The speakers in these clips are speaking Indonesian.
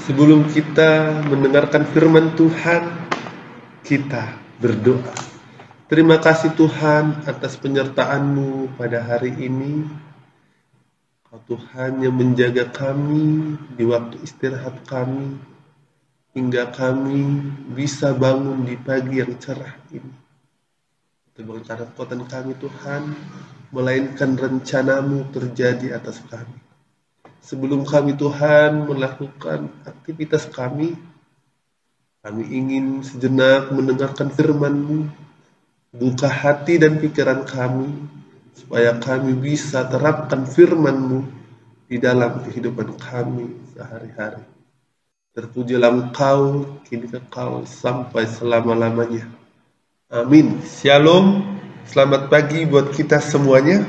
Sebelum kita mendengarkan firman Tuhan, kita berdoa. Terima kasih Tuhan atas penyertaan-Mu pada hari ini. Kau Tuhan yang menjaga kami di waktu istirahat kami, hingga kami bisa bangun di pagi yang cerah ini. Itu bukan karena kekuatan kami Tuhan, melainkan rencana-Mu terjadi atas kami. Sebelum kami Tuhan melakukan aktivitas kami ingin sejenak mendengarkan firman-Mu. Buka hati dan pikiran kami, supaya kami bisa terapkan firman-Mu di dalam kehidupan kami sehari-hari. Terpujilah Engkau, kini kekal sampai selama-lamanya. Amin. Shalom, selamat pagi buat kita semuanya.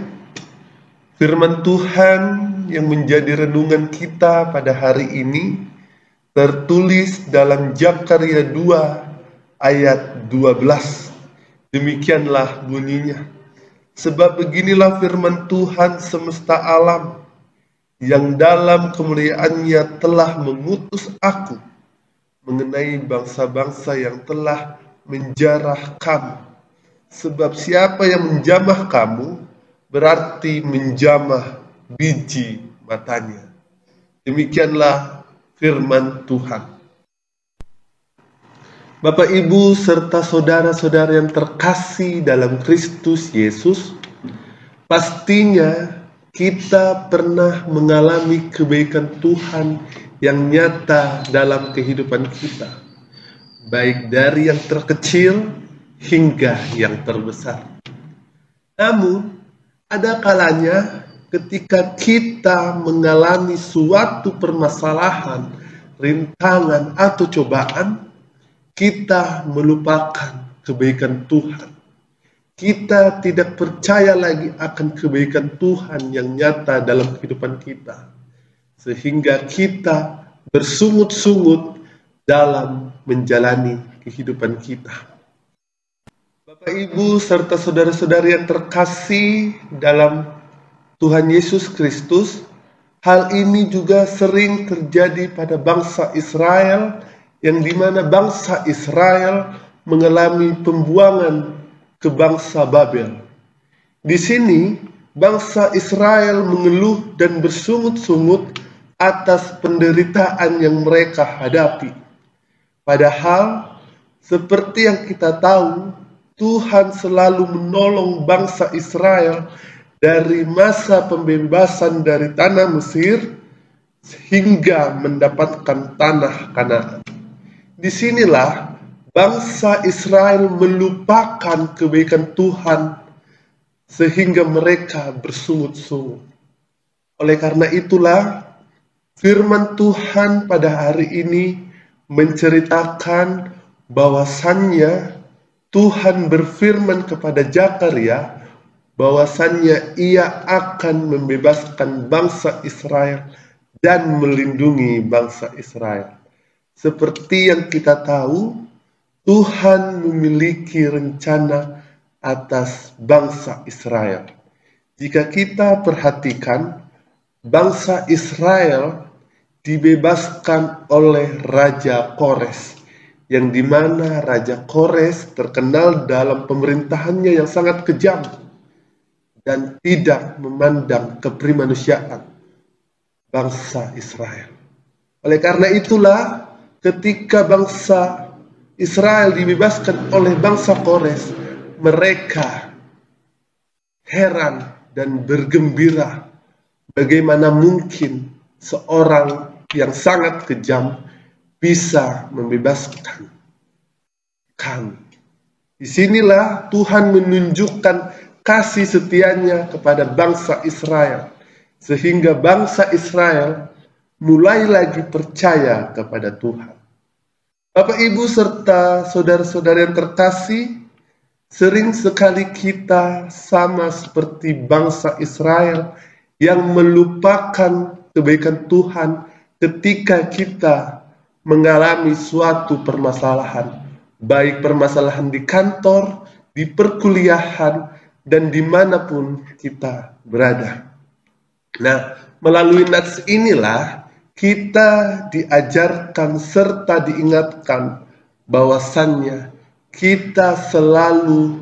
Firman Tuhan yang menjadi renungan kita pada hari ini tertulis dalam Zakaria 2 ayat 12. Demikianlah bunyinya. Sebab beginilah firman Tuhan semesta alam, yang dalam kemuliaannya telah mengutus aku mengenai bangsa-bangsa yang telah menjarah kamu. Sebab siapa yang menjamah kamu, berarti menjamah biji matanya. Demikianlah firman Tuhan. Bapak, Ibu, serta saudara-saudara yang terkasih dalam Kristus Yesus, pastinya kita pernah mengalami kebaikan Tuhan yang nyata dalam kehidupan kita, baik dari yang terkecil hingga yang terbesar. Namun, ada kalanya ketika kita mengalami suatu permasalahan, rintangan, atau cobaan, kita melupakan kebaikan Tuhan. Kita tidak percaya lagi akan kebaikan Tuhan yang nyata dalam kehidupan kita, sehingga kita bersungut-sungut dalam menjalani kehidupan kita. Bapak, Ibu, serta saudara-saudari yang terkasih dalam Tuhan Yesus Kristus, hal ini juga sering terjadi pada bangsa Israel, yang dimana bangsa Israel mengalami pembuangan ke bangsa Babel. Di sini, bangsa Israel mengeluh dan bersungut-sungut atas penderitaan yang mereka hadapi. Padahal, seperti yang kita tahu, Tuhan selalu menolong bangsa Israel dari masa pembebasan dari tanah Mesir hingga mendapatkan tanah Kanaan. Disinilah bangsa Israel melupakan kebaikan Tuhan sehingga mereka bersungut-sungut. Oleh karena itulah firman Tuhan pada hari ini menceritakan bahwasannya Tuhan berfirman kepada Zakaria bahwasannya ia akan membebaskan bangsa Israel dan melindungi bangsa Israel. Seperti yang kita tahu, Tuhan memiliki rencana atas bangsa Israel. Jika kita perhatikan, bangsa Israel dibebaskan oleh Raja Kores, yang dimana Raja Kores terkenal dalam pemerintahannya yang sangat kejam dan tidak memandang keprimanusiaan bangsa Israel. Oleh karena itulah, ketika bangsa Israel dibebaskan oleh bangsa Kores, mereka heran dan bergembira. Bagaimana mungkin seorang yang sangat kejam bisa membebaskan kami? Disinilah Tuhan menunjukkan kasih setianya kepada bangsa Israel, sehingga bangsa Israel mulai lagi percaya kepada Tuhan. Bapak, Ibu, serta saudara-saudara yang terkasih, Sering sekali kita sama seperti bangsa Israel yang melupakan kebaikan Tuhan ketika kita mengalami suatu permasalahan, baik permasalahan di kantor, di perkuliahan, dan dimanapun kita berada. Nah, melalui nats inilah kita diajarkan serta diingatkan bahwasannya kita selalu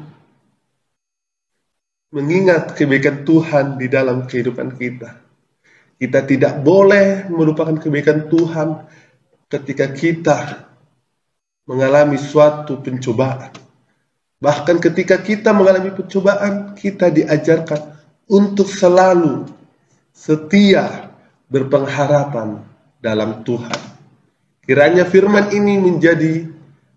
mengingat kebaikan Tuhan di dalam kehidupan kita. Kita tidak boleh melupakan kebaikan Tuhan ketika kita mengalami suatu pencobaan. Bahkan ketika kita mengalami pencobaan, kita diajarkan untuk selalu setia berpengharapan dalam Tuhan. Kiranya firman ini menjadi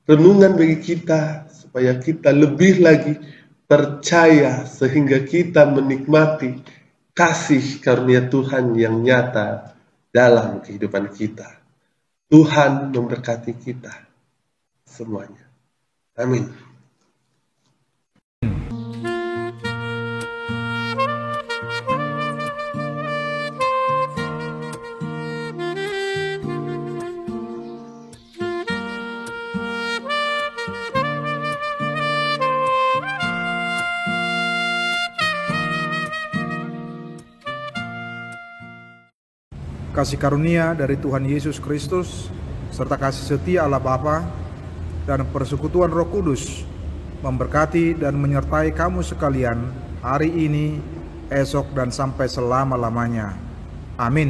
renungan bagi kita, supaya kita lebih lagi percaya sehingga kita menikmati kasih karunia Tuhan yang nyata dalam kehidupan kita. Tuhan memberkati kita semuanya. Amin. Kasih karunia dari Tuhan Yesus Kristus, serta kasih setia Allah Bapa, dan persekutuan Roh Kudus, memberkati dan menyertai kamu sekalian hari ini, esok, dan sampai selama-lamanya. Amin.